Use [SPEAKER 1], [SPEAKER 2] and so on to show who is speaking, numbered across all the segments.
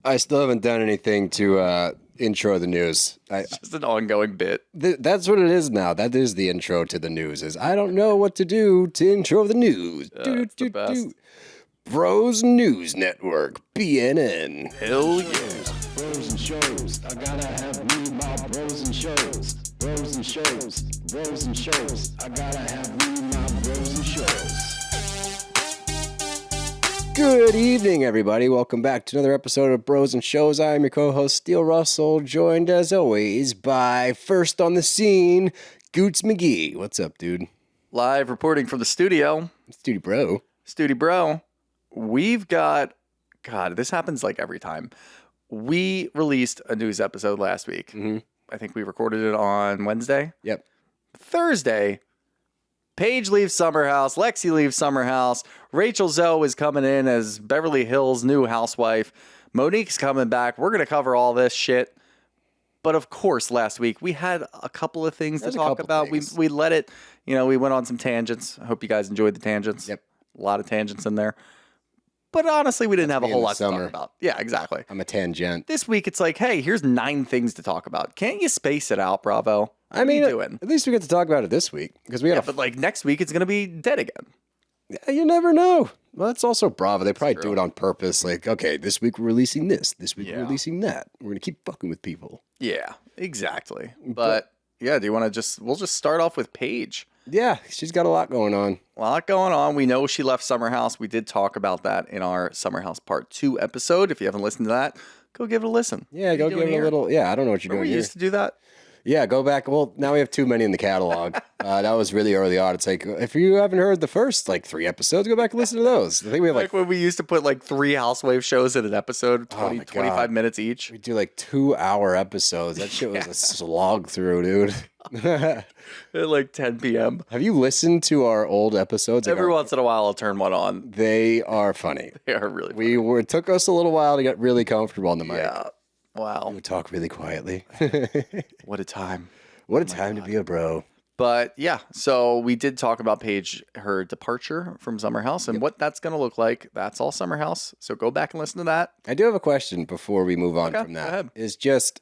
[SPEAKER 1] I still haven't done anything to intro the news.
[SPEAKER 2] It's just an ongoing bit.
[SPEAKER 1] That's what it is now. That is the intro to the news. Is I don't know what to do to intro the news.
[SPEAKER 2] It's the best.
[SPEAKER 1] Bros News Network, BNN.
[SPEAKER 2] Hell yeah.
[SPEAKER 3] Bros and shows. I gotta have me my bros and shows. Bros and shows. Bros and shows. I gotta have me my bros and shows.
[SPEAKER 1] Good evening, everybody. Welcome back to another episode of Bros and Shows. I am your co-host, Steele Russell, joined as always by first on the scene, Goots McGee. What's up, dude?
[SPEAKER 2] Live reporting from the studio.
[SPEAKER 1] Studio bro.
[SPEAKER 2] Studio bro. We've got, God, this happens like every time. We released a news episode last week.
[SPEAKER 1] Mm-hmm.
[SPEAKER 2] I think we recorded it on Wednesday.
[SPEAKER 1] Yep.
[SPEAKER 2] Thursday, Paige leaves Summerhouse, Lexi leaves Summerhouse, Rachel Zoe is coming in as Beverly Hills' new housewife, Monique's coming back. We're going to cover all this shit. But of course, last week, we had a couple of things to talk about. We let it, we went on some tangents. I hope you guys enjoyed the tangents.
[SPEAKER 1] Yep.
[SPEAKER 2] A lot of tangents in there. But honestly, we didn't have a whole lot to talk about. Yeah, exactly.
[SPEAKER 1] I'm a tangent.
[SPEAKER 2] This week, it's like, hey, here's 9 things to talk about. Can't you space it out, Bravo?
[SPEAKER 1] I mean,
[SPEAKER 2] what are you doing?
[SPEAKER 1] At least we get to talk about it this week because we had
[SPEAKER 2] But like next week, it's going to be dead again.
[SPEAKER 1] You never know. Well, that's also Bravo. They probably do it on purpose. Like, okay, this week we're releasing this. This week we're releasing that. We're going to keep fucking with people.
[SPEAKER 2] Yeah, exactly. But yeah, do you want to we'll just start off with Paige.
[SPEAKER 1] Yeah, she's got a lot going on.
[SPEAKER 2] A lot going on. We know she left Summerhouse. We did talk about that in our Summerhouse Part 2 episode. If you haven't listened to that, go give it a listen.
[SPEAKER 1] Yeah, go give it a little. Yeah, I don't know what you're
[SPEAKER 2] Remember
[SPEAKER 1] doing
[SPEAKER 2] we
[SPEAKER 1] here.
[SPEAKER 2] used to do that?
[SPEAKER 1] Yeah, go back. Well, now we have too many in the catalog. That was really early on. It's like, if you haven't heard the first 3 episodes, go back and listen to those. I think we have
[SPEAKER 2] Like when we used to put 3 housewife shows in an episode, 20, 25 minutes each.
[SPEAKER 1] we do 2-hour episodes. That shit was a slog through, dude.
[SPEAKER 2] At 10 p.m.
[SPEAKER 1] Have you listened to our old episodes?
[SPEAKER 2] Every once in a while, I'll turn one on.
[SPEAKER 1] They are funny.
[SPEAKER 2] They are really funny.
[SPEAKER 1] It took us a little while to get really comfortable on the mic.
[SPEAKER 2] Yeah. Wow.
[SPEAKER 1] We talk really quietly.
[SPEAKER 2] What a time.
[SPEAKER 1] What a time to be a bro.
[SPEAKER 2] But yeah, so we did talk about Paige, her departure from Summerhouse and what that's going to look like. That's all Summerhouse. So go back and listen to that.
[SPEAKER 1] I do have a question before we move on from
[SPEAKER 2] go
[SPEAKER 1] that.
[SPEAKER 2] ahead.
[SPEAKER 1] Is just,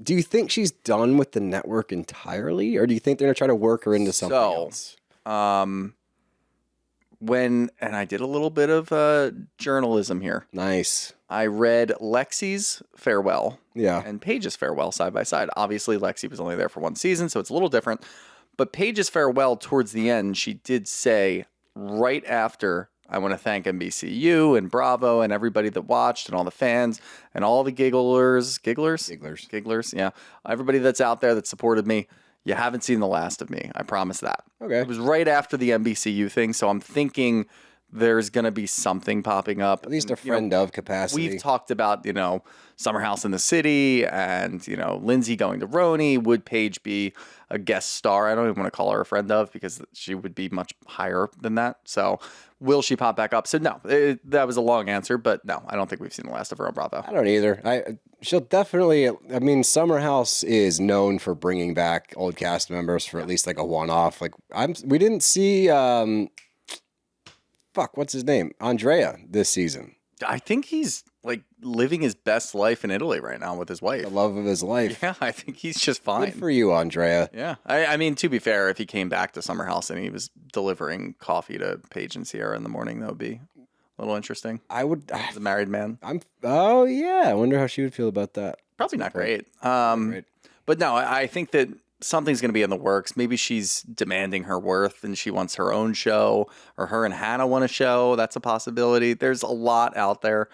[SPEAKER 1] do you think she's done with the network entirely? Or do you think they're going to try to work her into something else?
[SPEAKER 2] And I did a little bit of journalism here.
[SPEAKER 1] Nice.
[SPEAKER 2] I read Lexi's farewell
[SPEAKER 1] Yeah.
[SPEAKER 2] and Paige's farewell side by side. Obviously, Lexi was only there for 1 season, so it's a little different. But Paige's farewell towards the end, she did say right after, I want to thank NBCU and Bravo and everybody that watched and all the fans and all the gigglers, yeah. Everybody that's out there that supported me. You haven't seen the last of me. I promise that.
[SPEAKER 1] Okay.
[SPEAKER 2] It was right after the NBCU thing, so I'm thinking there's going to be something popping up.
[SPEAKER 1] At least a friend of capacity.
[SPEAKER 2] We've talked about, Summerhouse in the City and, Lindsay going to Rooney. Would Paige be a guest star? I don't even want to call her a friend of because she would be much higher than that. So will she pop back up? So no, that was a long answer, but no, I don't think we've seen the last of her on Bravo.
[SPEAKER 1] I don't either. She'll definitely, Summerhouse is known for bringing back old cast members for at least a one-off. We didn't see, what's his name? Andrea this season.
[SPEAKER 2] I think he's living his best life in Italy right now with his wife.
[SPEAKER 1] The love of his life.
[SPEAKER 2] Yeah, I think he's just fine.
[SPEAKER 1] Good for you, Andrea.
[SPEAKER 2] Yeah. I mean, to be fair, if he came back to Summerhouse and he was delivering coffee to Paige and Sierra in the morning, that would be a little interesting.
[SPEAKER 1] I would.
[SPEAKER 2] As a married man.
[SPEAKER 1] Oh, yeah. I wonder how she would feel about that.
[SPEAKER 2] Probably not great. But no, I think that something's going to be in the works. Maybe she's demanding her worth and she wants her own show, or her and Hannah want a show. That's a possibility. There's a lot out there.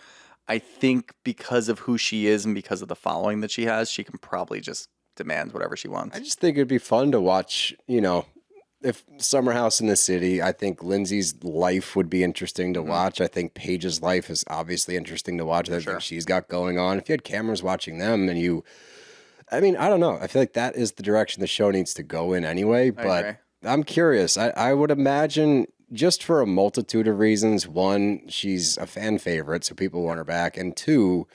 [SPEAKER 2] I think because of who she is and because of the following that she has, she can probably just demand whatever she wants.
[SPEAKER 1] I just think it'd be fun to watch, if Summerhouse in the City. I think Lindsay's life would be interesting to watch. I think Paige's life is obviously interesting to watch. Everything she's got going on. If you had cameras watching them and I don't know. I feel like that is the direction the show needs to go in anyway. But I'm curious. I would imagine, just for a multitude of reasons. 1, she's a fan favorite, so people want her back. And 2,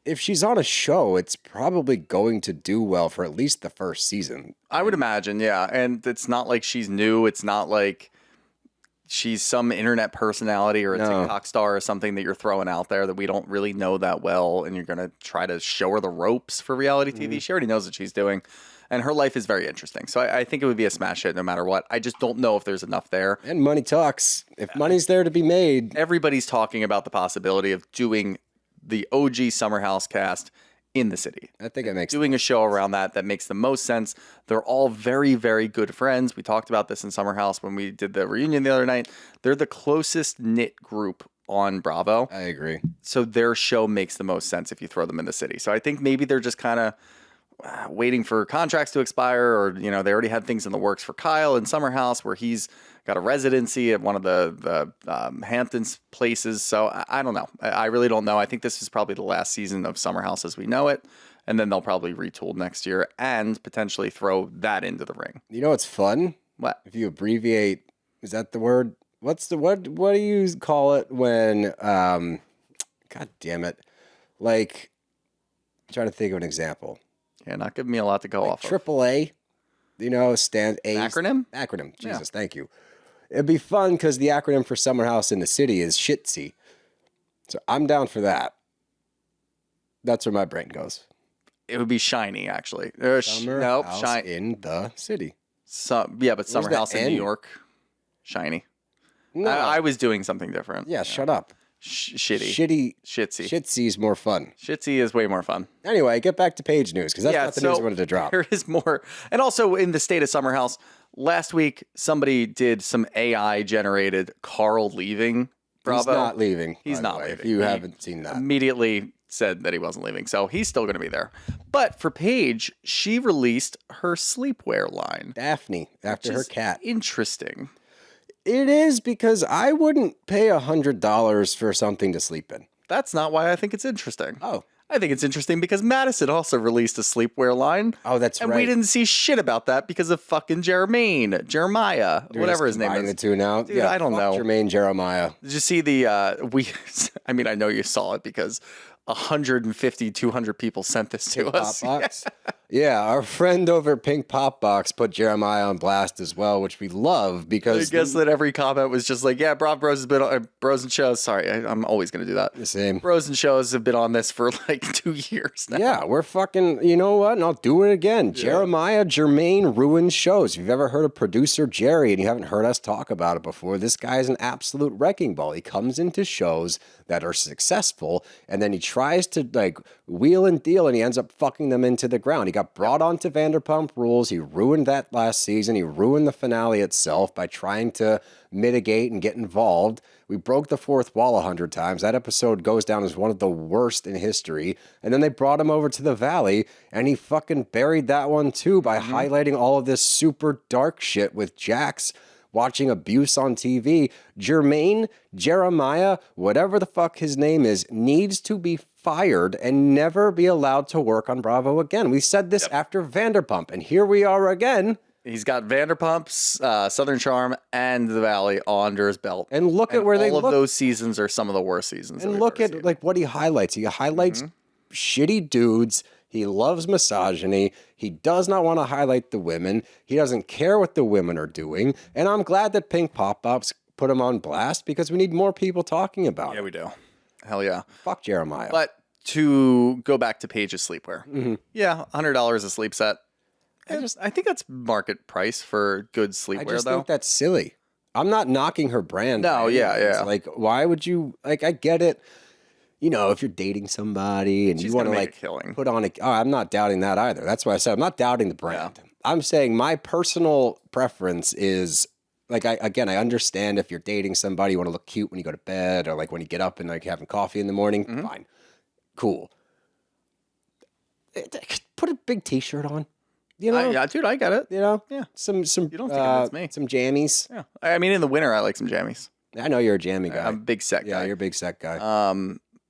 [SPEAKER 1] if she's on a show, it's probably going to do well for at least the first season.
[SPEAKER 2] I would imagine, yeah. And it's not like she's new. It's not like she's some internet personality or a TikTok star or something that you're throwing out there that we don't really know that well, and you're going to try to show her the ropes for reality TV. She already knows what she's doing, and her life is very interesting. So I think it would be a smash hit no matter what. I just don't know if there's enough there.
[SPEAKER 1] And money talks. If money's there to be made.
[SPEAKER 2] Everybody's talking about the possibility of doing the OG Summerhouse cast in the city.
[SPEAKER 1] I think it makes
[SPEAKER 2] doing a show around that makes the most sense. They're all very, very good friends. We talked about this in Summerhouse when we did the reunion the other night. They're the closest knit group on Bravo.
[SPEAKER 1] I agree.
[SPEAKER 2] So their show makes the most sense if you throw them in the city. So I think maybe they're just kind of waiting for contracts to expire, or they already had things in the works for Kyle in Summerhouse where he's got a residency at one of the Hamptons places. So I don't know. I really don't know. I think this is probably the last season of Summerhouse as we know it. And then they'll probably retool next year and potentially throw that into the ring.
[SPEAKER 1] You know what's fun?
[SPEAKER 2] What?
[SPEAKER 1] If you abbreviate, is that the word? What do you call it when, God damn it. Like, I'm trying to think of an example.
[SPEAKER 2] Yeah, not giving me a lot to go off of.
[SPEAKER 1] AAA, stands A.
[SPEAKER 2] Acronym?
[SPEAKER 1] Acronym. Jesus, thank you. It'd be fun because the acronym for Summerhouse in the city is SHITSY. So I'm down for that. That's where my brain goes.
[SPEAKER 2] It would be Shiny, actually.
[SPEAKER 1] Summerhouse in the city.
[SPEAKER 2] But Summerhouse in New York. Shiny.
[SPEAKER 1] No.
[SPEAKER 2] I was doing something different.
[SPEAKER 1] Yeah, shut up.
[SPEAKER 2] Shitty. Shitsy.
[SPEAKER 1] Shitsy's more fun.
[SPEAKER 2] Shitsy is way more fun.
[SPEAKER 1] Anyway, get back to Paige news, because that's not the news I wanted to drop.
[SPEAKER 2] There is more. And also in the state of Summerhouse, last week, somebody did some AI-generated Carl leaving Bravo.
[SPEAKER 1] He's not leaving.
[SPEAKER 2] He's not leaving.
[SPEAKER 1] If you haven't seen that.
[SPEAKER 2] Immediately said that he wasn't leaving, so he's still going to be there. But for Paige, she released her sleepwear line.
[SPEAKER 1] Daphne, after her cat.
[SPEAKER 2] Interesting.
[SPEAKER 1] It is, because I wouldn't pay $100 for something to sleep in.
[SPEAKER 2] That's not why I think it's interesting.
[SPEAKER 1] Oh.
[SPEAKER 2] I think it's interesting because Madison also released a sleepwear line.
[SPEAKER 1] Oh, that's
[SPEAKER 2] and
[SPEAKER 1] right.
[SPEAKER 2] And we didn't see shit about that because of fucking Jeremiah, whatever his name is.
[SPEAKER 1] The two now?
[SPEAKER 2] Dude, I don't know.
[SPEAKER 1] Jeremiah.
[SPEAKER 2] Did you see I mean, I know you saw it because 150, 200 people sent this to us.
[SPEAKER 1] Yeah, our friend over at Pink Pop Box put Jeremiah on blast as well, which we love because...
[SPEAKER 2] I guess that every comment was just like, yeah, Bros has been on... Bros and Shows, sorry, I'm always going to do that.
[SPEAKER 1] The same.
[SPEAKER 2] Bros and Shows have been on this for like 2 years now.
[SPEAKER 1] Yeah, we're fucking... You know what? And I'll do it again. Yeah. Jeremiah Germain ruins shows. If you've ever heard of producer Jerry and you haven't heard us talk about it before, this guy is an absolute wrecking ball. He comes into shows that are successful, and then he tries to like wheel and deal, and he ends up fucking them into the ground. He got brought onto Vanderpump Rules. He ruined that last season. He ruined the finale itself by trying to mitigate and get involved. We broke the fourth wall 100 times. That episode goes down as one of the worst in history. And then they brought him over to the Valley, and he fucking buried that one too by highlighting all of this super dark shit with Jaxs watching abuse on TV. Jeremiah, whatever the fuck his name is, needs to be fired and never be allowed to work on Bravo again. We said this after Vanderpump, and here we are again.
[SPEAKER 2] He's got Vanderpump's, Southern Charm, and The Valley all under his belt.
[SPEAKER 1] And look at where
[SPEAKER 2] all of those seasons are some of the worst seasons.
[SPEAKER 1] And look at like what he highlights. He highlights shitty dudes. He loves misogyny. He does not want to highlight the women. He doesn't care what the women are doing. And I'm glad that Pink Pop-Ups put him on blast because we need more people talking about it.
[SPEAKER 2] Yeah, we do. Hell yeah.
[SPEAKER 1] Fuck Jeremiah.
[SPEAKER 2] But to go back to Paige's sleepwear. Yeah, $100 a sleep set. I think that's market price for good sleepwear,
[SPEAKER 1] I just think that's silly. I'm not knocking her brand.
[SPEAKER 2] No, yeah.
[SPEAKER 1] Like, why would you... Like, I get it. You know, if you're dating somebody and you want to like put on I'm not doubting that either. That's why I said I'm not doubting the brand. Yeah. I'm saying my personal preference is like, I understand if you're dating somebody, you want to look cute when you go to bed or like when you get up and like having coffee in the morning. Fine. Cool. Put a big t-shirt on. You know?
[SPEAKER 2] Yeah, dude, I get it.
[SPEAKER 1] You know?
[SPEAKER 2] Yeah.
[SPEAKER 1] Some
[SPEAKER 2] you don't think that's me.
[SPEAKER 1] Some jammies.
[SPEAKER 2] Yeah. I mean, in the winter, I like some jammies.
[SPEAKER 1] I know you're a jammy guy.
[SPEAKER 2] I'm a big set guy.
[SPEAKER 1] Yeah, you're a big set guy.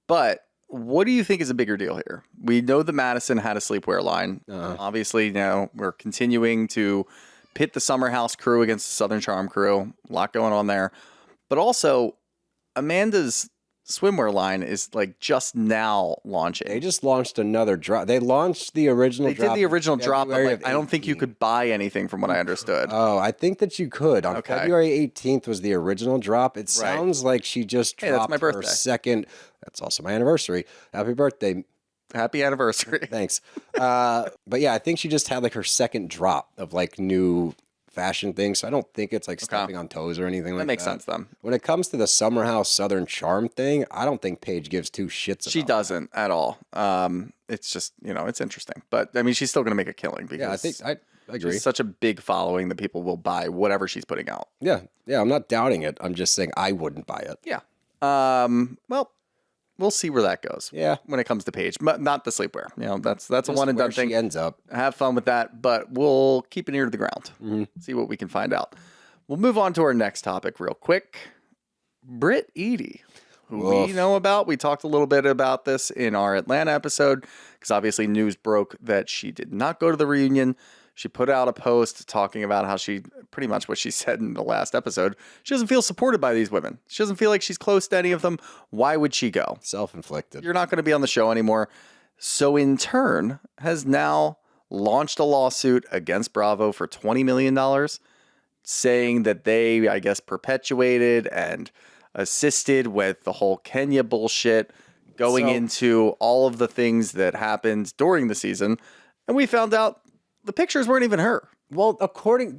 [SPEAKER 2] But what do you think is a bigger deal here? We know that Madison had a sleepwear line. Obviously, now we're continuing to pit the Summerhouse crew against the Southern Charm crew. A lot going on there. But also, Amanda's swimwear line is like just now launching.
[SPEAKER 1] They just launched another drop. They launched the original drop.
[SPEAKER 2] They did the original drop, but
[SPEAKER 1] February
[SPEAKER 2] like, I don't think you could buy anything from what I understood.
[SPEAKER 1] Oh, I think that you could. On
[SPEAKER 2] Okay.
[SPEAKER 1] February 18th was the original drop. It sounds like she just dropped
[SPEAKER 2] that's my
[SPEAKER 1] her
[SPEAKER 2] birthday.
[SPEAKER 1] second. That's also my anniversary. Happy birthday.
[SPEAKER 2] Happy anniversary.
[SPEAKER 1] Thanks. But yeah, I think she just had like her second drop of like new fashion things. So I don't think it's like stepping on toes or anything like that.
[SPEAKER 2] That makes sense then.
[SPEAKER 1] When it comes to the Summerhouse Southern Charm thing, I don't think Paige gives two shits about
[SPEAKER 2] She doesn't at all. It's just, it's interesting. But I mean, she's still going to make a killing because
[SPEAKER 1] Yeah, I think I agree.
[SPEAKER 2] she's such a big following that people will buy whatever she's putting out.
[SPEAKER 1] Yeah, I'm not doubting it. I'm just saying I wouldn't buy it.
[SPEAKER 2] Yeah. Well, we'll see where that goes.
[SPEAKER 1] Yeah.
[SPEAKER 2] When it comes to Paige, but not the sleepwear. That's a one and
[SPEAKER 1] Where
[SPEAKER 2] done thing.
[SPEAKER 1] she ends up.
[SPEAKER 2] Have fun with that, but we'll keep an ear to the ground. See what we can find out. We'll move on to our next topic real quick. Brit Eady, who we know about. We talked a little bit about this in our Atlanta episode because obviously news broke that she did not go to the reunion. She put out a post talking about how she, pretty much what she said in the last episode, she doesn't feel supported by these women. She doesn't feel like she's close to any of them. Why would she go?
[SPEAKER 1] Self-inflicted.
[SPEAKER 2] You're not going to be on the show anymore. So in turn, has now launched a lawsuit against Bravo for $20 million, saying that they, I guess, perpetuated and assisted with the whole Kenya bullshit, going into all of the things that happened during the season. And we found out the pictures weren't even her.
[SPEAKER 1] Well,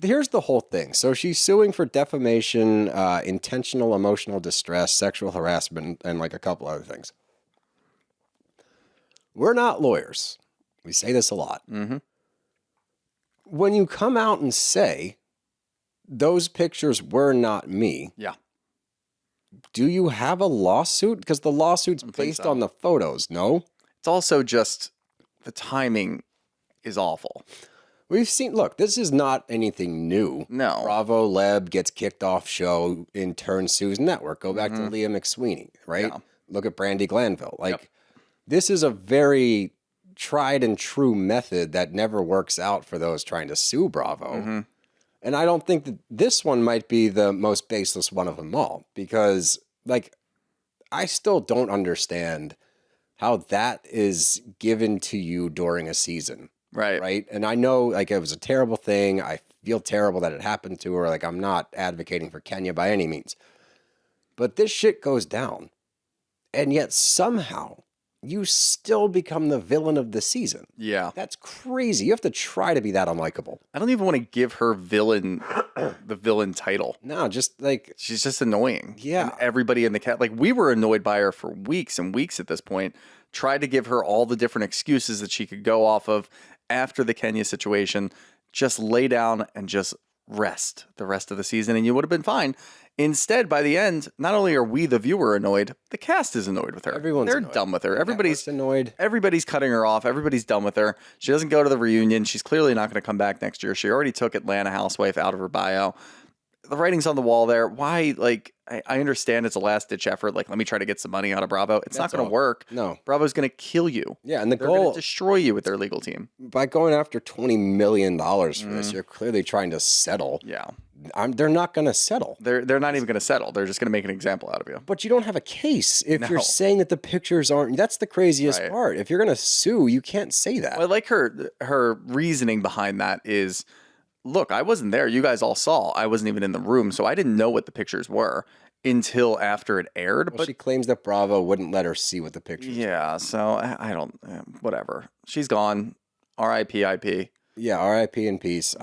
[SPEAKER 1] here's the whole thing. So she's suing for defamation, intentional emotional distress, sexual harassment, and like a couple other things. We're not lawyers. We say this a lot.
[SPEAKER 2] Mm-hmm.
[SPEAKER 1] When you come out and say, those pictures were not me.
[SPEAKER 2] Yeah.
[SPEAKER 1] Do you have a lawsuit? Because the lawsuit's based on the photos, no?
[SPEAKER 2] It's also just the timing is awful.
[SPEAKER 1] We've seen, look, this is not anything new.
[SPEAKER 2] No.
[SPEAKER 1] Bravo Leb gets kicked off show, in turn sues network. Go back to Leah McSweeney, right?
[SPEAKER 2] Yeah.
[SPEAKER 1] Look at Brandy Glanville. Like, this is a very tried and true method that never works out for those trying to sue Bravo. And I don't think that this one might be the most baseless one of them all because, like, I still don't understand how that is given to you during a season.
[SPEAKER 2] Right.
[SPEAKER 1] Right. And I know, like, it was a terrible thing. I feel terrible that it happened to her. Like, I'm not advocating for Kenya by any means. But this shit goes down. And yet somehow you still become the villain of the season.
[SPEAKER 2] Yeah.
[SPEAKER 1] That's crazy. You have to try to be that unlikable.
[SPEAKER 2] I don't even want to give her the villain title.
[SPEAKER 1] No, just like,
[SPEAKER 2] She's just annoying.
[SPEAKER 1] Yeah.
[SPEAKER 2] And everybody in the cat, like we were annoyed by her for weeks and weeks at this point. Tried to give her all the different excuses that she could go off of after the Kenya situation. Just lay down and just rest the rest of the season and you would have been fine. Instead, by the end, not only are we, the viewer, annoyed, the cast is annoyed with her. They're
[SPEAKER 1] annoyed.
[SPEAKER 2] done with her.
[SPEAKER 1] Everybody's annoyed.
[SPEAKER 2] Everybody's cutting her off. Everybody's done with her. She doesn't go to the reunion. She's clearly not going to come back next year. She already took Atlanta housewife out of her bio. The writing's on the wall there. Why? Like, I understand it's a last-ditch effort. Like, let me try to get some money out of Bravo. It's not going to work.
[SPEAKER 1] No.
[SPEAKER 2] Bravo's going to kill you.
[SPEAKER 1] Yeah, and
[SPEAKER 2] They're going to destroy you with their legal team.
[SPEAKER 1] by going after $20 million for this, you're clearly trying to settle.
[SPEAKER 2] Yeah.
[SPEAKER 1] They're not going to settle.
[SPEAKER 2] They're not even going to settle. They're just going to make an example out of you.
[SPEAKER 1] But you don't have a case if
[SPEAKER 2] No.
[SPEAKER 1] you're saying that the pictures aren't. That's the craziest
[SPEAKER 2] Right.
[SPEAKER 1] part. If you're going to sue, you can't say that.
[SPEAKER 2] Well, I like her reasoning behind that is, look, I wasn't there. You guys all saw. I wasn't even in the room, so I didn't know what the pictures were until after it aired.
[SPEAKER 1] Well,
[SPEAKER 2] but
[SPEAKER 1] she claims that Bravo wouldn't let her see what the pictures were.
[SPEAKER 2] yeah, so I don't, whatever. She's gone. R.I.P. IP.
[SPEAKER 1] Yeah, R.I.P. in peace.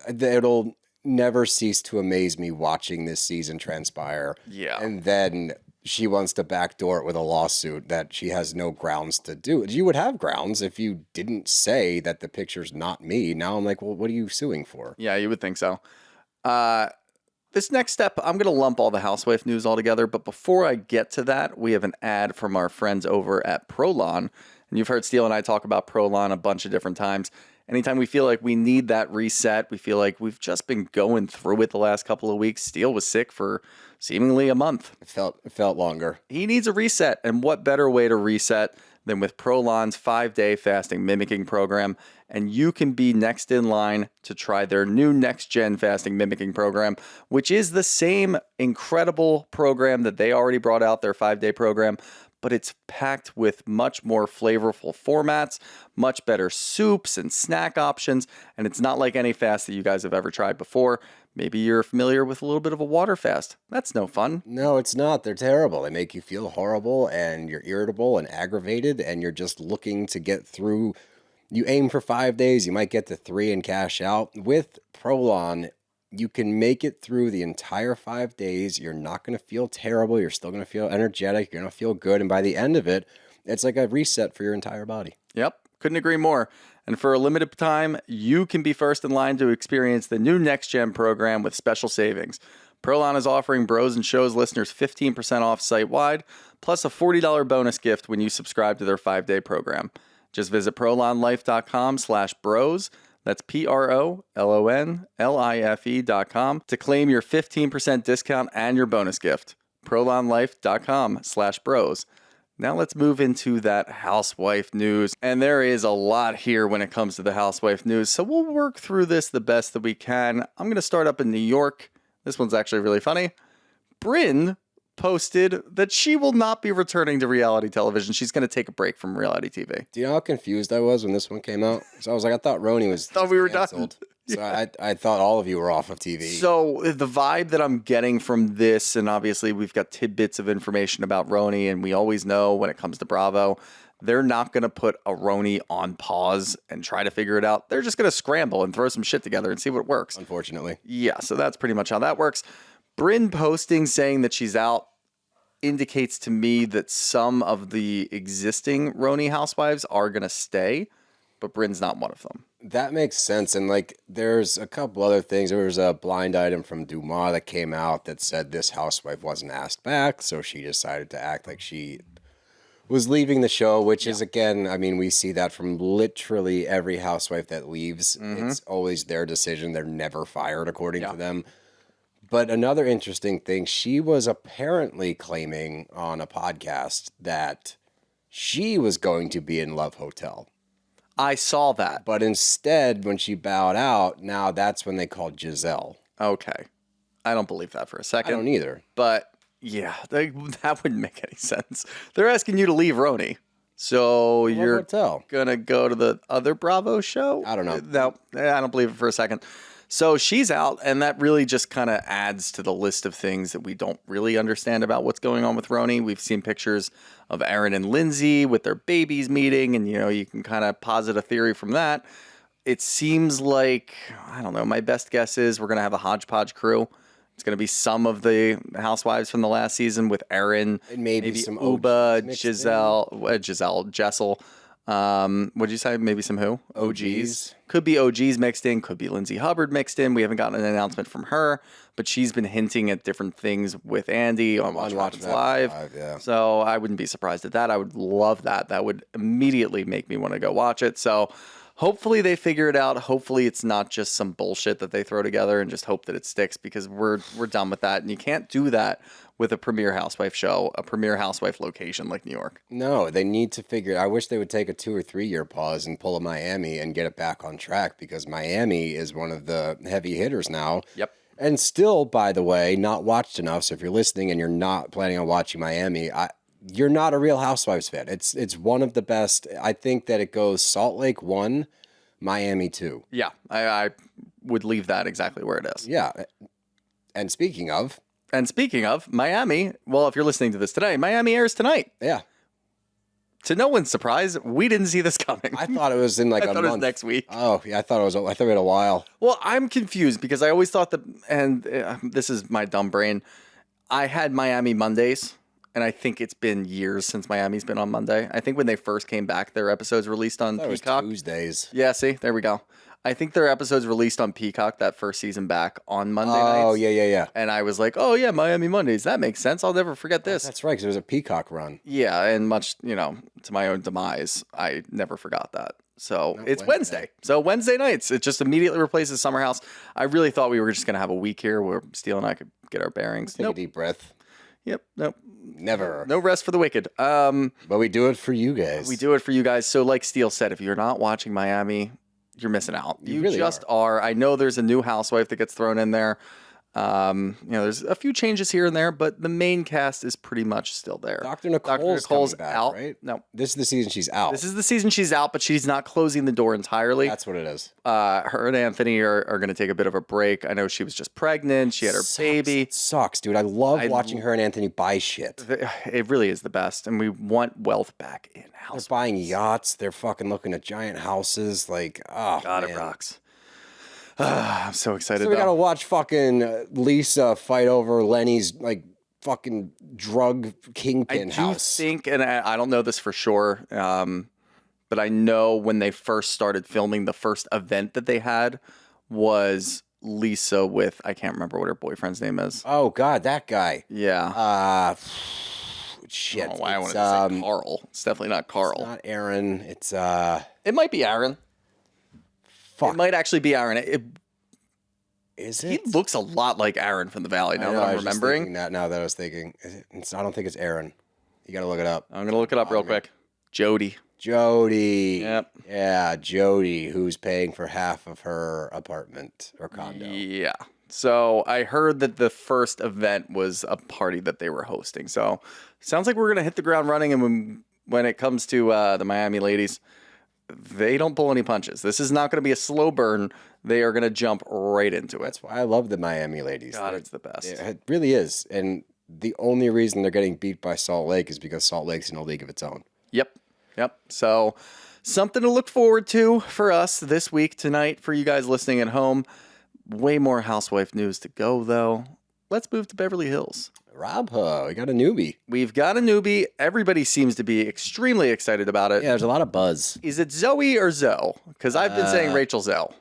[SPEAKER 1] It'll never cease to amaze me watching this season transpire.
[SPEAKER 2] Yeah.
[SPEAKER 1] And then she wants to backdoor it with a lawsuit that she has no grounds to do. You would have grounds if you didn't say that the picture's not me. Now I'm like, well, what are you suing for?
[SPEAKER 2] Yeah, you would think so. This next step, I'm going to lump all the housewife news all together. But before I get to that, we have an ad from our friends over at Prolon. And you've heard Steele and I talk about Prolon a bunch of different times. Anytime we feel like we need that reset, we feel like we've just been going through it the last couple of weeks. Steele was sick for seemingly a month.
[SPEAKER 1] It felt longer.
[SPEAKER 2] He needs a reset. And what better way to reset than with Prolon's 5-day fasting mimicking program, and you can be next in line to try their new next-gen fasting mimicking program, which is the same incredible program that they already brought out, their 5-day program, but it's packed with much more flavorful formats, much better soups and snack options, and it's not like any fast that you guys have ever tried before. Maybe you're familiar with a little bit of a water fast. That's no fun.
[SPEAKER 1] No, it's not. They're terrible. They make you feel horrible, and you're irritable and aggravated, and you're just looking to get through. You aim for 5 days, you might get to 3 and cash out. With Prolon, you can make it through the entire 5 days. You're not going to feel terrible. You're still going to feel energetic. You're going to feel good. And by the end of it, it's like a reset for your entire body.
[SPEAKER 2] Yep, couldn't agree more. And for a limited time, you can be first in line to experience the new Next Gen program with special savings. Prolon is offering Bros and Shows listeners 15% off site-wide, plus a $40 bonus gift when you subscribe to their 5-day program. Just visit prolonlife.com/bros. That's PROLONLIFE.com to claim your 15% discount and your bonus gift. prolonlife.com/bros. Now let's move into that housewife news. And there is a lot here when it comes to the housewife news, so we'll work through this the best that we can. I'm going to start up in New York. This one's actually really funny. Brynn posted that she will not be returning to reality television. She's going to take a break from reality TV.
[SPEAKER 1] Do you know how confused I was when this one came out? So I was like, I thought Rooney was
[SPEAKER 2] Thought we were
[SPEAKER 1] canceled.
[SPEAKER 2] done.
[SPEAKER 1] So I thought all of you were off of TV.
[SPEAKER 2] So the vibe that I'm getting from this, and obviously we've got tidbits of information about Rooney, and we always know when it comes to Bravo, they're not going to put a Rooney on pause and try to figure it out. They're just going to scramble and throw some shit together and see what works.
[SPEAKER 1] Unfortunately.
[SPEAKER 2] Yeah, so that's pretty much how that works. Brynn posting saying that she's out indicates to me that some of the existing Rooney housewives are going to stay, but Brynn's not one of them.
[SPEAKER 1] That makes sense. And like, there's a couple other things. There was a blind item from Dumas that came out that said this housewife wasn't asked back. So she decided to act like she was leaving the show, which is, again, I mean, we see that from literally every housewife that leaves. It's always their decision. They're never fired according to them. But another interesting thing, she was apparently claiming on a podcast that she was going to be in Love Hotel.
[SPEAKER 2] I saw that.
[SPEAKER 1] But instead, when she bowed out, now that's when they called Giselle.
[SPEAKER 2] Okay. I don't believe that for a second.
[SPEAKER 1] I don't either.
[SPEAKER 2] But yeah, that wouldn't make any sense. They're asking you to leave Rooney. So you're going to go to the other Bravo show?
[SPEAKER 1] I don't know.
[SPEAKER 2] No, I don't believe it for a second. So she's out, and that really just kind of adds to the list of things that we don't really understand about what's going on with Rooney. We've seen pictures of Aaron and Lindsay with their babies meeting, and, you know, you can kind of posit a theory from that. It seems like, I don't know, my best guess is we're going to have a hodgepodge crew. It's going to be some of the housewives from the last season with Aaron,
[SPEAKER 1] and maybe some
[SPEAKER 2] Uba, Jessel. What'd you say? Maybe some who? OGs. Could be OGs mixed in. Could be Lindsay Hubbard mixed in. We haven't gotten an announcement from her, but she's been hinting at different things with Andy on Watch What Happens Live.
[SPEAKER 1] Yeah.
[SPEAKER 2] So I wouldn't be surprised at that. I would love that. That would immediately make me want to go watch it. So hopefully they figure it out. Hopefully it's not just some bullshit that they throw together, and just hope that it sticks, because we're done with that. And you can't do that with a premier housewife show, a premier housewife location like New York.
[SPEAKER 1] No, they need to figure it. I wish they would take a 2 or 3 year pause and pull a Miami and get it back on track, because Miami is one of the heavy hitters now.
[SPEAKER 2] Yep.
[SPEAKER 1] And still, by the way, not watched enough. So if you're listening and you're not planning on watching Miami, you're not a Real Housewives fan. It's one of the best. I think that it goes Salt Lake 1, Miami 2.
[SPEAKER 2] Yeah, I would leave that exactly where it is.
[SPEAKER 1] Yeah. And speaking of
[SPEAKER 2] Miami, well, if you're listening to this today, Miami airs tonight.
[SPEAKER 1] Yeah.
[SPEAKER 2] To no one's surprise, we didn't see this coming.
[SPEAKER 1] I thought it was in like a month.
[SPEAKER 2] It was next week.
[SPEAKER 1] Oh, yeah, I thought we had a while.
[SPEAKER 2] Well, I'm confused because I always thought that, and this is my dumb brain, I had Miami Mondays, and I think it's been years since Miami's been on Monday. I think when they first came back, their episodes released on Peacock.
[SPEAKER 1] It was Tuesdays.
[SPEAKER 2] Yeah, see, there we go. I think their episodes released on Peacock that first season back on Monday nights.
[SPEAKER 1] Oh, yeah.
[SPEAKER 2] And I was like, oh, yeah, Miami Mondays. That makes sense. I'll never forget this.
[SPEAKER 1] That's right, because it was a Peacock run.
[SPEAKER 2] Yeah, and much, to my own demise, I never forgot that. So it's Wednesday. So Wednesday nights, it just immediately replaces Summerhouse. I really thought we were just going to have a week here where Steele and I could get our bearings.
[SPEAKER 1] Take a deep breath.
[SPEAKER 2] Yep. Nope.
[SPEAKER 1] Never.
[SPEAKER 2] No rest for the wicked.
[SPEAKER 1] But we do it for you guys.
[SPEAKER 2] We do it for you guys. So like Steele said, if you're not watching Miami, you're missing out. You
[SPEAKER 1] really
[SPEAKER 2] just are. I know there's a new housewife that gets thrown in there. There's a few changes here and there, but the main cast is pretty much still there.
[SPEAKER 1] Dr. Nicole's
[SPEAKER 2] back,
[SPEAKER 1] out, right?
[SPEAKER 2] No.
[SPEAKER 1] This is the season she's out.
[SPEAKER 2] This is the season she's out, but she's not closing the door entirely.
[SPEAKER 1] That's what it is.
[SPEAKER 2] Her and Anthony are going to take a bit of a break. I know she was just pregnant. She had her baby.
[SPEAKER 1] It sucks, dude. I love watching her and Anthony buy shit.
[SPEAKER 2] It really is the best, and we want wealth back in house.
[SPEAKER 1] They're buying yachts. They're fucking looking at giant houses. Like, oh,
[SPEAKER 2] God,
[SPEAKER 1] man.
[SPEAKER 2] it rocks. I'm so excited.
[SPEAKER 1] So we gotta watch fucking Lisa fight over Lenny's like fucking drug kingpin house.
[SPEAKER 2] I do think, and I don't know this for sure, but I know when they first started filming, the first event that they had was Lisa with, I can't remember what her boyfriend's name is.
[SPEAKER 1] Oh God, that guy.
[SPEAKER 2] Yeah.
[SPEAKER 1] Shit.
[SPEAKER 2] I don't know why I wanted to say Carl. It's definitely not Carl.
[SPEAKER 1] It's not Aaron. It's
[SPEAKER 2] It might be Aaron.
[SPEAKER 1] Fuck.
[SPEAKER 2] It might actually be Aaron.
[SPEAKER 1] Is
[SPEAKER 2] He
[SPEAKER 1] it?
[SPEAKER 2] looks a lot like Aaron from the Valley now that I'm remembering.
[SPEAKER 1] Now that I was thinking, I don't think it's Aaron. You got to look it up.
[SPEAKER 2] I'm gonna look it up real quick. Jody.
[SPEAKER 1] Yep. Yeah, Jody, who's paying for half of her apartment or condo.
[SPEAKER 2] Yeah. So I heard that the first event was a party that they were hosting. So sounds like we're gonna hit the ground running. And when it comes to the Miami ladies, they don't pull any punches. This is not going to be a slow burn. They are going to jump right into it.
[SPEAKER 1] That's why I love the Miami ladies.
[SPEAKER 2] God, it's the best.
[SPEAKER 1] It really is. And the only reason they're getting beat by Salt Lake is because Salt Lake's in a league of its own.
[SPEAKER 2] Yep. So something to look forward to for us this week, tonight, for you guys listening at home. Way more housewife news to go, though. Let's move to Beverly Hills.
[SPEAKER 1] RHOBH, we got a newbie.
[SPEAKER 2] We've got a newbie. Everybody seems to be extremely excited about it.
[SPEAKER 1] Yeah, there's a lot of buzz.
[SPEAKER 2] Is it Zoe or Zoe? Because I've been saying Rachel Zoe.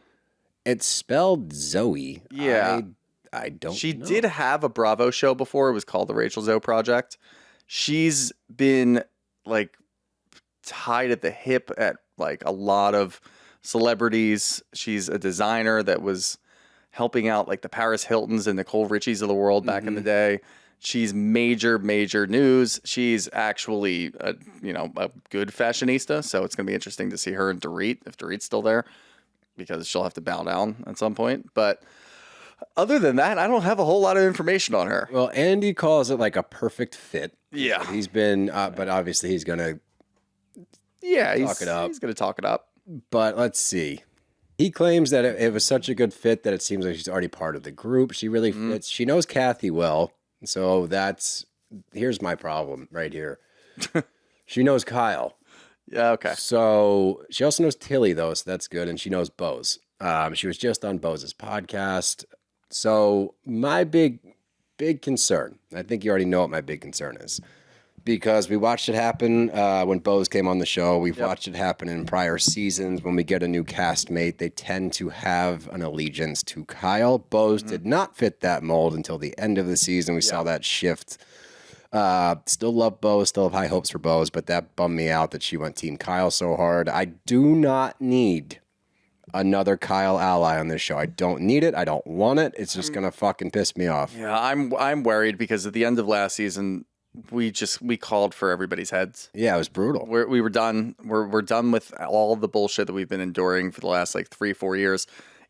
[SPEAKER 1] It's spelled Zoe.
[SPEAKER 2] Yeah.
[SPEAKER 1] I don't know.
[SPEAKER 2] She did have a Bravo show before. It was called the Rachel Zoe Project. She's been like tied at the hip at like a lot of celebrities. She's a designer that was helping out like the Paris Hiltons and Nicole Richies of the world back in the day. She's major news. She's actually a good fashionista. So it's going to be interesting to see her and Dorit, if Dorit's still there, because she'll have to bow down at some point. But other than that, I don't have a whole lot of information on her.
[SPEAKER 1] Well, Andy calls it like a perfect fit.
[SPEAKER 2] Yeah.
[SPEAKER 1] He's been, but obviously he's going to talk it up.
[SPEAKER 2] He's going to talk it up.
[SPEAKER 1] But let's see. He claims that it was such a good fit that it seems like she's already part of the group. She really fits. She knows Kathy well. So here's my problem right here. She knows Kyle.
[SPEAKER 2] Yeah, okay.
[SPEAKER 1] So she also knows Tilly, though, so that's good. And she knows Bose. She was just on Bose's podcast. So my big concern, I think you already know what my big concern is, because we watched it happen when Bose came on the show. We've watched it happen in prior seasons. When we get a new castmate, they tend to have an allegiance to Kyle. Bose did not fit that mold until the end of the season. We saw that shift. Still love Bose, still have high hopes for Bose, but that bummed me out that she went Team Kyle so hard. I do not need another Kyle ally on this show. I don't need it. I don't want it. It's just going to fucking piss me off.
[SPEAKER 2] Yeah, I'm worried because at the end of last season, we called for everybody's heads.
[SPEAKER 1] Yeah, it was brutal.
[SPEAKER 2] We were done. We're done with all the bullshit that we've been enduring for the last like 3-4 years.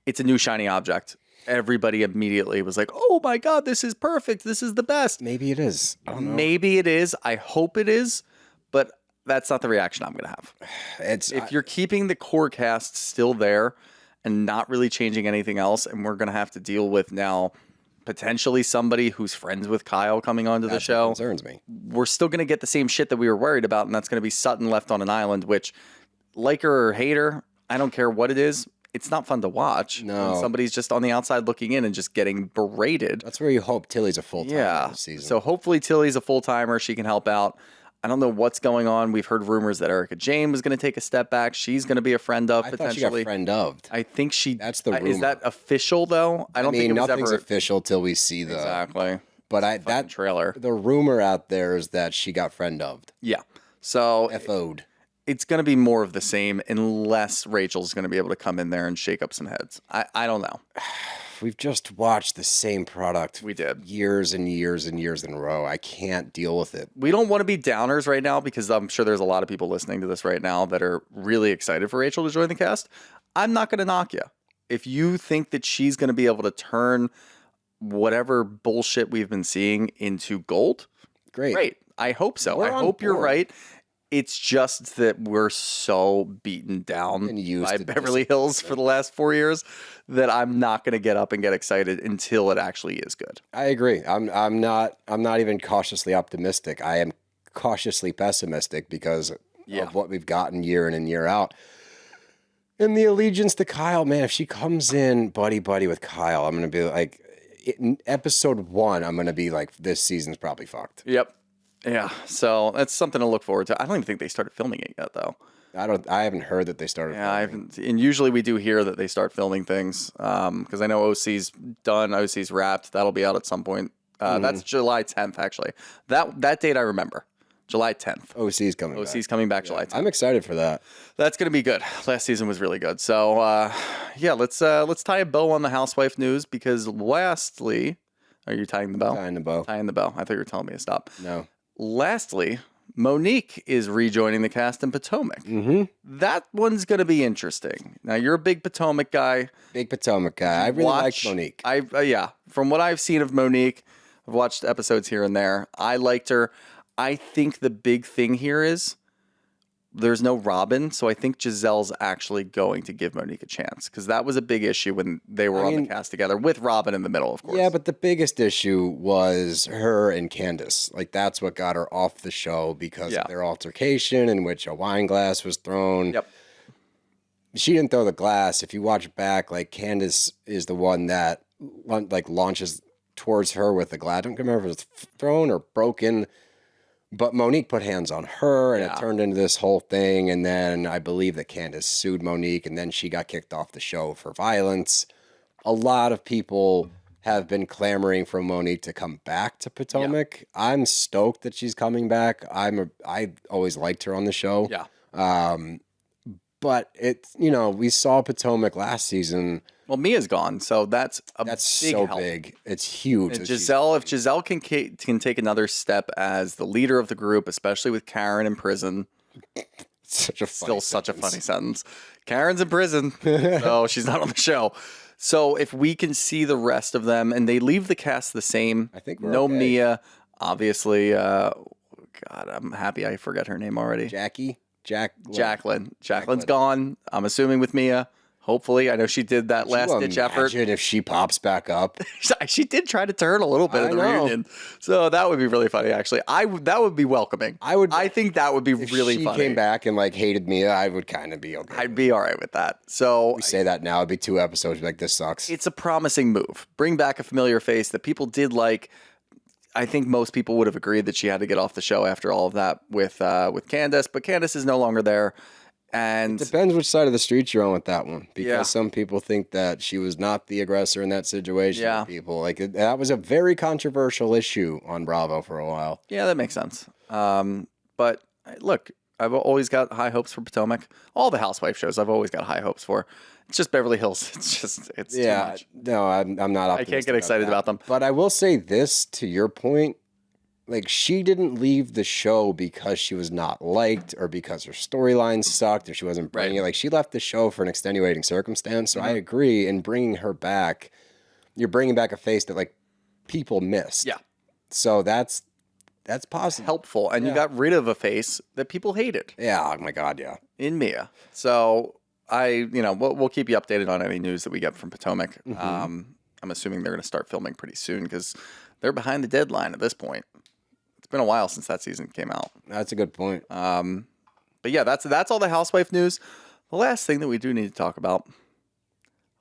[SPEAKER 2] It's a new shiny object. Everybody immediately was like, "Oh my God, this is perfect. This is the best."
[SPEAKER 1] Maybe it is. I don't know.
[SPEAKER 2] Maybe it is. I hope it is, but that's not the reaction I'm going to have. If you're keeping the core cast still there and not really changing anything else, and we're going to have to deal with now potentially somebody who's friends with Kyle coming onto the show.
[SPEAKER 1] That concerns me.
[SPEAKER 2] We're still going to get the same shit that we were worried about, and that's going to be Sutton left on an island, which, like her or hate her, I don't care what it is, it's not fun to watch.
[SPEAKER 1] No.
[SPEAKER 2] When somebody's just on the outside looking in and just getting berated.
[SPEAKER 1] That's where you hope Tilly's a full-timer this season.
[SPEAKER 2] So hopefully Tilly's a full-timer. She can help out. I don't know what's going on. We've heard rumors that Erica Jane was going to take a step back. She's going to be a friend of, potentially.
[SPEAKER 1] I thought she got friend of.
[SPEAKER 2] I think she...
[SPEAKER 1] That's the rumor.
[SPEAKER 2] Is that official, though? I don't think it was
[SPEAKER 1] nothing's
[SPEAKER 2] ever...
[SPEAKER 1] official till we see the...
[SPEAKER 2] Exactly.
[SPEAKER 1] But that
[SPEAKER 2] trailer.
[SPEAKER 1] The rumor out there is that she got friend of'd.
[SPEAKER 2] Yeah. So...
[SPEAKER 1] FO'd.
[SPEAKER 2] It's going to be more of the same unless Rachel's going to be able to come in there and shake up some heads. I don't know.
[SPEAKER 1] we've just watched the same product.
[SPEAKER 2] We did.
[SPEAKER 1] Years and years and years in a row. I can't deal with it.
[SPEAKER 2] We don't want to be downers right now because I'm sure there's a lot of people listening to this right now that are really excited for Rachel to join the cast. I'm not going to knock you. If you think that she's going to be able to turn whatever bullshit we've been seeing into gold, great. I hope so. I hope you're right. It's just that we're so beaten down by Beverly Hills for the last 4 years that I'm not going to get up and get excited until it actually is good.
[SPEAKER 1] I agree. I'm not even cautiously optimistic. I am cautiously pessimistic because of what we've gotten year in and year out. And the allegiance to Kyle, man, if she comes in buddy with Kyle, I'm going to be like, in episode 1, I'm going to be like, this season's probably fucked.
[SPEAKER 2] Yep. Yeah, so that's something to look forward to. I don't even think they started filming it yet, though.
[SPEAKER 1] I haven't heard that they started.
[SPEAKER 2] Yeah, I haven't. And usually we do hear that they start filming things because I know OC's done, OC's wrapped. That'll be out at some point. That's July 10th, actually. That date I remember. July 10th.
[SPEAKER 1] OC's coming.
[SPEAKER 2] OC's coming back July 10th.
[SPEAKER 1] I'm excited for that.
[SPEAKER 2] That's going to be good. Last season was really good. So let's tie a bow on the housewife news because lastly, are you tying the bow?
[SPEAKER 1] Tying the bow.
[SPEAKER 2] Tying the bow. I thought you were telling me to stop.
[SPEAKER 1] No.
[SPEAKER 2] Lastly, Monique is rejoining the cast in Potomac.
[SPEAKER 1] Mm-hmm.
[SPEAKER 2] That one's going to be interesting. Now, you're a big Potomac guy.
[SPEAKER 1] Big Potomac guy. I really like Monique.
[SPEAKER 2] Yeah. From what I've seen of Monique, I've watched episodes here and there. I liked her. I think the big thing here is there's no Robin, so I think Giselle's actually going to give Monique a chance because that was a big issue when they were on the cast together with Robin in the middle, of course.
[SPEAKER 1] Yeah, but the biggest issue was her and Candace. Like, that's what got her off the show because of their altercation in which a wine glass was thrown.
[SPEAKER 2] Yep.
[SPEAKER 1] She didn't throw the glass. If you watch back, like, Candace is the one that, like, launches towards her with the glass. I don't remember if it was thrown or broken. But Monique put hands on her, and it turned into this whole thing. And then I believe that Candace sued Monique, and then she got kicked off the show for violence. A lot of people have been clamoring for Monique to come back to Potomac. Yeah. I'm stoked that she's coming back. I always liked her on the show.
[SPEAKER 2] Yeah.
[SPEAKER 1] But it's, we saw Potomac last season.
[SPEAKER 2] Well, Mia's gone, so that's big
[SPEAKER 1] so
[SPEAKER 2] help.
[SPEAKER 1] big. It's huge.
[SPEAKER 2] And Giselle, if Giselle can take another step as the leader of the group, especially with Karen in prison, such a funny sentence. Karen's in prison, so she's not on the show. So if we can see the rest of them, and they leave the cast the same,
[SPEAKER 1] I think we're okay.
[SPEAKER 2] Mia, obviously. God, I'm happy I forget her name already.
[SPEAKER 1] Jacqueline.
[SPEAKER 2] Jacqueline's gone. I'm assuming with Mia. Hopefully, I know she did that last-ditch effort.
[SPEAKER 1] Imagine if she pops back up.
[SPEAKER 2] She did try to turn a little bit at the reunion, so that would be really funny. Actually, that would be welcoming. I think that would be really funny.
[SPEAKER 1] If she came back and hated Mia, I would kind of be okay.
[SPEAKER 2] I'd be all right with that. So
[SPEAKER 1] we say that now, it'd be 2 episodes. Like, this sucks.
[SPEAKER 2] It's a promising move. Bring back a familiar face that people did like. I think most people would have agreed that she had to get off the show after all of that with Candace, but Candace is no longer there. And
[SPEAKER 1] it depends which side of the street you're on with that one, because some people think that she was not the aggressor in that situation.
[SPEAKER 2] Yeah.
[SPEAKER 1] People that was a very controversial issue on Bravo for a while.
[SPEAKER 2] Yeah, that makes sense. But look, I've always got high hopes for Potomac. All the housewife shows I've always got high hopes for. It's just Beverly Hills. It's too much.
[SPEAKER 1] No, I'm not optimistic.
[SPEAKER 2] I can't get excited about them.
[SPEAKER 1] But I will say this, to your point. Like, she didn't leave the show because she was not liked or because her storyline sucked or she wasn't bringing it. Like, she left the show for an extenuating circumstance. So I agree. In bringing her back, you're bringing back a face that, like, people missed. Yeah. So that's positive.
[SPEAKER 2] Helpful. And you got rid of a face that people hated.
[SPEAKER 1] Yeah. Oh, my God, yeah.
[SPEAKER 2] In Mia. So we'll keep you updated on any news that we get from Potomac. Mm-hmm. I'm assuming they're going to start filming pretty soon because they're behind the deadline at this point. It's been a while since that season came out.
[SPEAKER 1] That's a good point.
[SPEAKER 2] But yeah, that's all the housewife news. The last thing that we do need to talk about.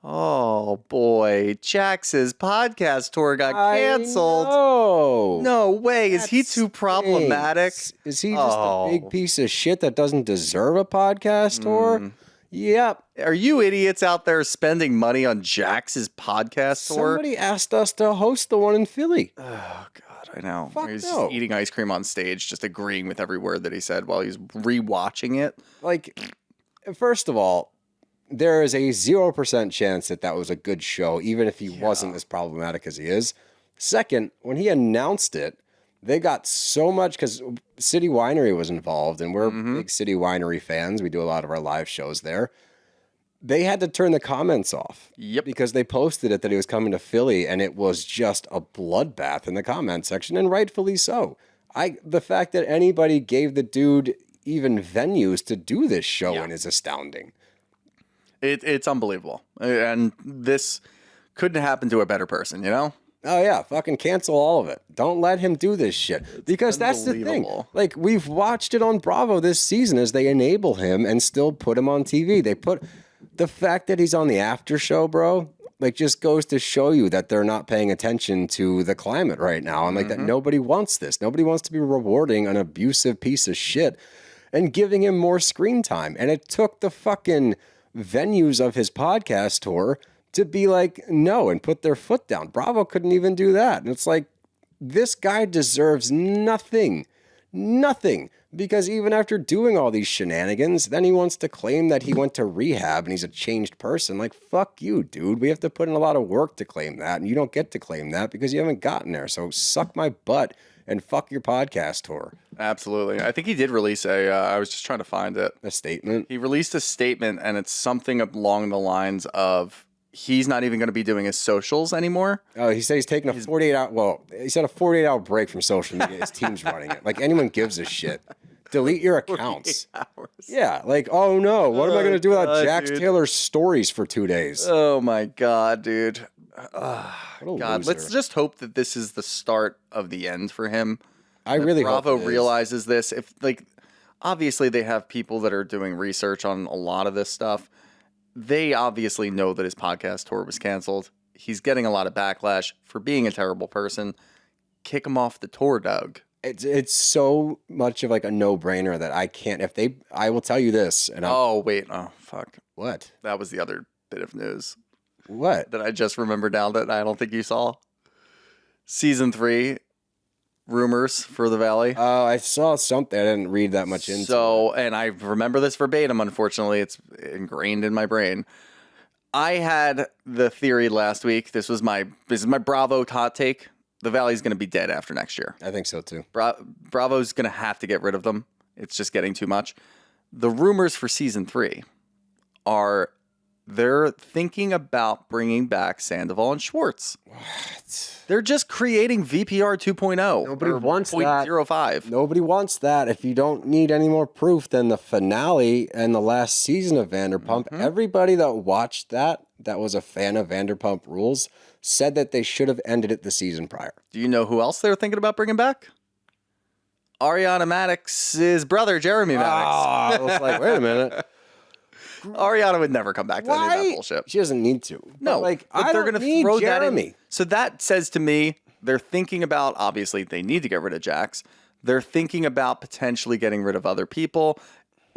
[SPEAKER 2] Oh boy, Jax's podcast tour got canceled. No way. Is he too problematic?
[SPEAKER 1] Is he just a big piece of shit that doesn't deserve a podcast tour? Yep.
[SPEAKER 2] Are you idiots out there spending money on Jax's podcast tour?
[SPEAKER 1] Somebody asked us to host the one in Philly.
[SPEAKER 2] Oh, God, I know. He's just eating ice cream on stage, just agreeing with every word that he said while he's rewatching it.
[SPEAKER 1] Like, first of all, there is a 0% chance that was a good show, even if he wasn't as problematic as he is. Second, when he announced it, they got so much because City Winery was involved, and we're big City Winery fans. We do a lot of our live shows there. They had to turn the comments off.
[SPEAKER 2] Yep.
[SPEAKER 1] Because they posted it that he was coming to Philly, and it was just a bloodbath in the comment section, and rightfully so. The fact that anybody gave the dude even venues to do this show in is astounding.
[SPEAKER 2] It's unbelievable. And this couldn't happen to a better person, you know?
[SPEAKER 1] Oh, yeah. Fucking cancel all of it. Don't let him do this shit. Because that's the thing. Like, we've watched it on Bravo this season as they enable him and still put him on TV. They put the fact that he's on the after show, bro, like, just goes to show you that they're not paying attention to the climate right now. And, like, that nobody wants this. Nobody wants to be rewarding an abusive piece of shit and giving him more screen time. And it took the fucking venues of his podcast tour to be like, no, and put their foot down. Bravo couldn't even do that. And it's like, this guy deserves nothing. Nothing. Because even after doing all these shenanigans, then he wants to claim that he went to rehab and he's a changed person. Like, fuck you, dude. We have to put in a lot of work to claim that. And you don't get to claim that because you haven't gotten there. So suck my butt and fuck your podcast tour.
[SPEAKER 2] Absolutely. I think he did release I was just trying to find it.
[SPEAKER 1] A statement?
[SPEAKER 2] He released a statement, and it's something along the lines of, he's not even going to be doing his socials anymore.
[SPEAKER 1] Oh, he said he's taking a 48-hour... Well, he said a 48-hour break from social media. His team's running it. Like, anyone gives a shit. Delete your accounts. Yeah, like, oh no, what am I going to do without Jaxs Taylor's stories for 2 days?
[SPEAKER 2] Oh my God, dude.
[SPEAKER 1] God,
[SPEAKER 2] let's just hope that this is the start of the end for him.
[SPEAKER 1] I really hope
[SPEAKER 2] Bravo realizes this. If, like, obviously they have people that are doing research on a lot of this stuff. They obviously know that his podcast tour was canceled. He's getting a lot of backlash for being a terrible person. Kick him off the tour, Doug.
[SPEAKER 1] It's so much of like a no-brainer that I can't. I will tell you this. And
[SPEAKER 2] Fuck.
[SPEAKER 1] What?
[SPEAKER 2] That was the other bit of news.
[SPEAKER 1] What?
[SPEAKER 2] That I just remembered now that I don't think you saw. Season 3 rumors for the Valley.
[SPEAKER 1] Oh, I saw something. I didn't read that much into it.
[SPEAKER 2] And I remember this verbatim, unfortunately. It's ingrained in my brain. I had the theory last week. This is my Bravo hot take. The Valley's going to be dead after next year.
[SPEAKER 1] I think so, too.
[SPEAKER 2] Bravo's going to have to get rid of them. It's just getting too much. The rumors for Season 3 are they're thinking about bringing back Sandoval and Schwartz.
[SPEAKER 1] What?
[SPEAKER 2] They're just creating VPR 2.0.
[SPEAKER 1] Nobody wants that.
[SPEAKER 2] 0.05.
[SPEAKER 1] Nobody wants that. If you don't need any more proof than the finale and the last season of Vanderpump, everybody that watched that was a fan of Vanderpump Rules, said that they should have ended it the season prior.
[SPEAKER 2] Do you know who else they're thinking about bringing back? Ariana Maddox's brother, Jeremy Maddox.
[SPEAKER 1] I was like, wait a minute.
[SPEAKER 2] Ariana would never come back to any of that bullshit.
[SPEAKER 1] She doesn't need to.
[SPEAKER 2] No,
[SPEAKER 1] but
[SPEAKER 2] they're going to throw
[SPEAKER 1] Jeremy.
[SPEAKER 2] that in. So that says to me, they're thinking about, obviously, they need to get rid of Jaxs. They're thinking about potentially getting rid of other people.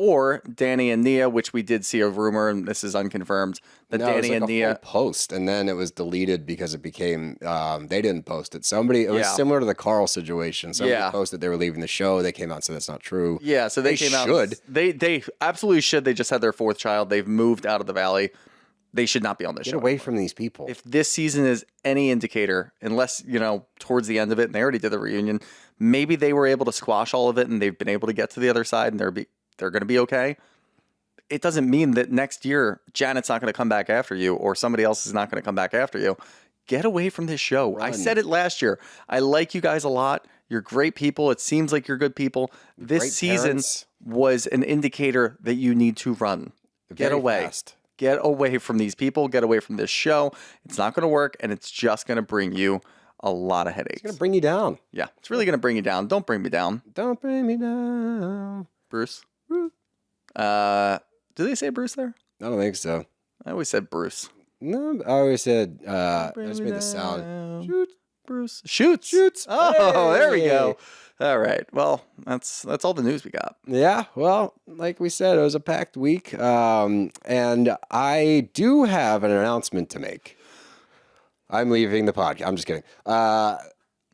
[SPEAKER 2] Or Danny and Nia, which we did see a rumor, and this is unconfirmed, that Danny and Nia
[SPEAKER 1] post, and then it was deleted because it became they didn't post it. It was similar to the Carl situation. Somebody posted they were leaving the show. They came out and said that's not true.
[SPEAKER 2] Yeah, so they came out. They absolutely should. They just had their 4th child. They've moved out of the Valley. They should not be on this show.
[SPEAKER 1] Get away from these people.
[SPEAKER 2] If this season is any indicator, unless, towards the end of it, and they already did the reunion, maybe they were able to squash all of it and they've been able to get to the other side and they're going to be okay. It doesn't mean that next year Janet's not going to come back after you or somebody else is not going to come back after you. Get away from this show. Run. I said it last year. I like you guys a lot. You're great people. It seems like you're good people. This season was an indicator that you need to run. Get away.
[SPEAKER 1] Fast.
[SPEAKER 2] Get away from these people. Get away from this show. It's not going to work, and it's just going to bring you a lot of headaches.
[SPEAKER 1] It's going to bring you down.
[SPEAKER 2] Yeah, it's really going to bring you down. Don't bring me down.
[SPEAKER 1] Don't bring me down.
[SPEAKER 2] Bruce. Do they say Bruce there?
[SPEAKER 1] I don't think so.
[SPEAKER 2] I always said Bruce.
[SPEAKER 1] No, I always said, I just made the sound.
[SPEAKER 2] Shoot, Bruce. Shoots. Oh,
[SPEAKER 1] hey.
[SPEAKER 2] There we go. All right. Well, that's all the news we got.
[SPEAKER 1] Yeah. Well, like we said, it was a packed week. And I do have an announcement to make. I'm leaving the podcast. I'm just kidding.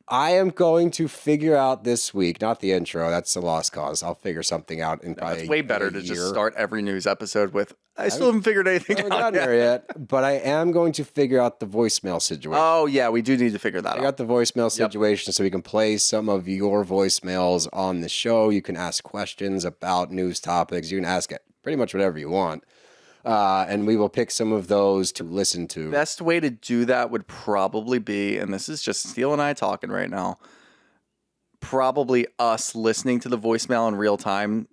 [SPEAKER 1] I am going to figure out this week, not the intro. That's a lost cause. I'll figure something out in probably
[SPEAKER 2] It's way better to
[SPEAKER 1] year.
[SPEAKER 2] just start every news episode with, I still haven't figured anything
[SPEAKER 1] I haven't
[SPEAKER 2] out
[SPEAKER 1] gotten there yet, but I am going to figure out the voicemail situation.
[SPEAKER 2] Oh, yeah, we do need to figure that
[SPEAKER 1] I
[SPEAKER 2] out.
[SPEAKER 1] got the voicemail situation so we can play some of your voicemails on the show. You can ask questions about news topics. You can ask it pretty much whatever you want. And we will pick some of those to listen to.
[SPEAKER 2] Best way to do that would probably be, and this is just Steele and I talking right now, probably us listening to the voicemail in real time.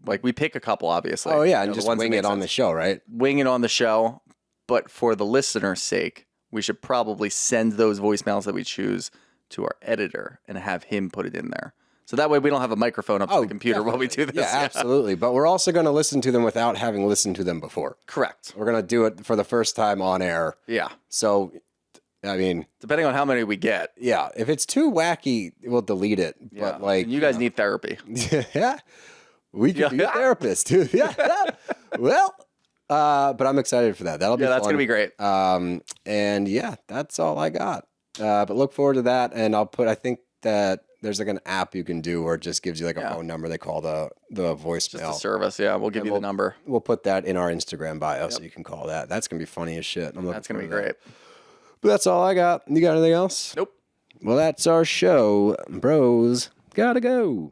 [SPEAKER 2] Like, we pick a couple, obviously.
[SPEAKER 1] Oh, yeah, and just wing it on the show, right?
[SPEAKER 2] Wing it on the show. But for the listener's sake, we should probably send those voicemails that we choose to our editor and have him put it in there. So that way we don't have a microphone up to the computer while we do this.
[SPEAKER 1] Yeah, absolutely. But we're also going to listen to them without having listened to them before.
[SPEAKER 2] Correct.
[SPEAKER 1] We're going to do it for the first time on air.
[SPEAKER 2] Yeah.
[SPEAKER 1] So, I mean...
[SPEAKER 2] Depending on how many we get.
[SPEAKER 1] Yeah. If it's too wacky, we'll delete it.
[SPEAKER 2] Yeah.
[SPEAKER 1] But, like...
[SPEAKER 2] And you guys need therapy.
[SPEAKER 1] Yeah. We could be a therapist, too. Yeah. Well... but I'm excited for that. That'll be fun.
[SPEAKER 2] That's going to be great.
[SPEAKER 1] And yeah, that's all I got. But look forward to that. And I think that there's like an app you can do where it just gives you like a phone number. They call the voicemail.
[SPEAKER 2] Just a service. Yeah. We'll give you the number.
[SPEAKER 1] We'll put that in our Instagram bio so you can call that. That's going to be funny as shit.
[SPEAKER 2] That's going to be great.
[SPEAKER 1] But that's all I got. You got anything else?
[SPEAKER 2] Nope.
[SPEAKER 1] Well, that's our show. Bros, gotta go.